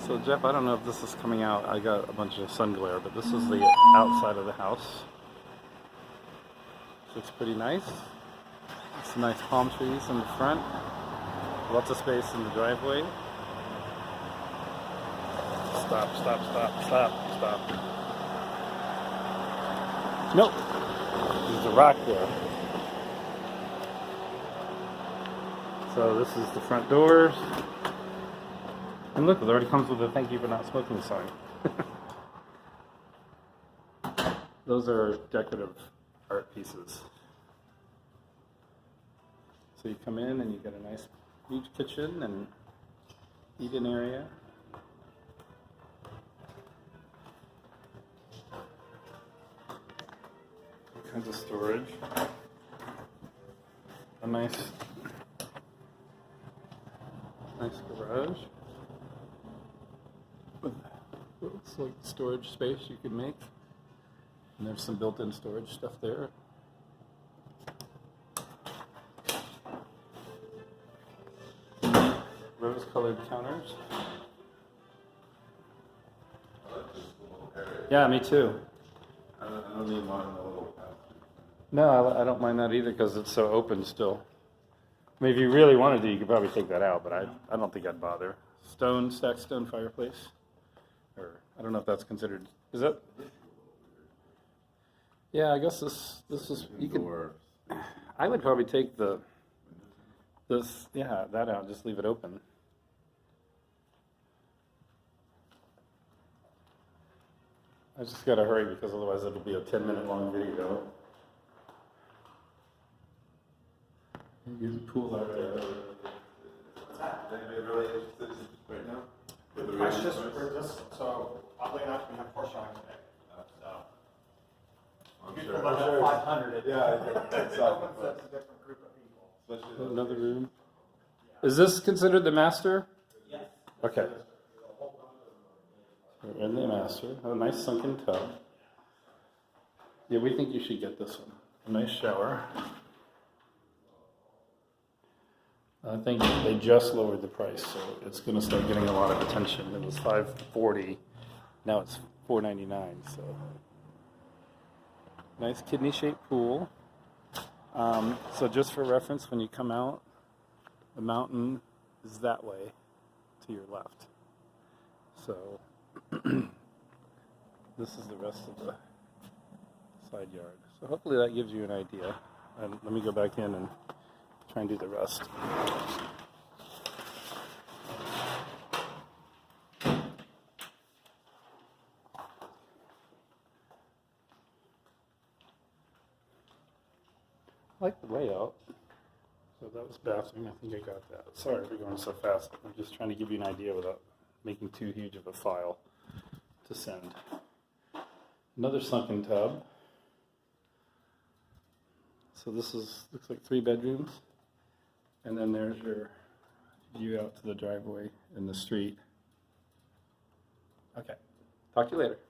So Jeff, I don't know if this is coming out. I got a bunch of sun glare, but this is the outside of the house. Looks pretty nice. Some nice palm trees in the front. Lots of space in the driveway. Stop, stop, stop, stop, stop. Nope. There's a rock there. So this is the front doors. And look, it already comes with a thank you for not smoking sign. Those are decorative art pieces. So you come in and you get a nice huge kitchen and eat-in area. All kinds of storage. A nice garage. Looks like storage space you can make. And there's some built-in storage stuff there. Rose-colored counters. Yeah, me too. I don't need mine in a little house. No, I don't mind that either because it's so open still. I mean, if you really wanted to, you could probably take that out, but I don't think I'd bother. Stacked stone fireplace. Or, I don't know if that's considered, is that? Yeah, I guess this is, you could, I would probably take that out, just leave it open. I just gotta hurry because otherwise it'll be a 10-minute long video. There's a pool out there. Is anybody really interested right now? It's just, so oddly enough, we have 4 showings today. I'm You sure. can look at 500. Yeah, it's It's open, so it's a different group of people. especially Another room. Is this considered the master? Yes. Okay. We're in the master. A nice sunken tub. Yeah, we think you should get this one. A nice shower. I think they just lowered the price, so it's going to start getting a lot of attention. It was $540, now it's $499. So nice kidney-shaped pool. So just for reference, when you come out, the mountain is that way to your left. So this is the rest of the side yard. So hopefully that gives you an idea. And let me go back in and try and do the rest. I like the layout. So that was bathroom. I think I got that. Sorry for going so fast. I'm just trying to give you an idea without making too huge of a file to send. Another sunken tub. So this looks like 3 bedrooms. And then there's your view out to the driveway and the street. Okay. Talk to you later.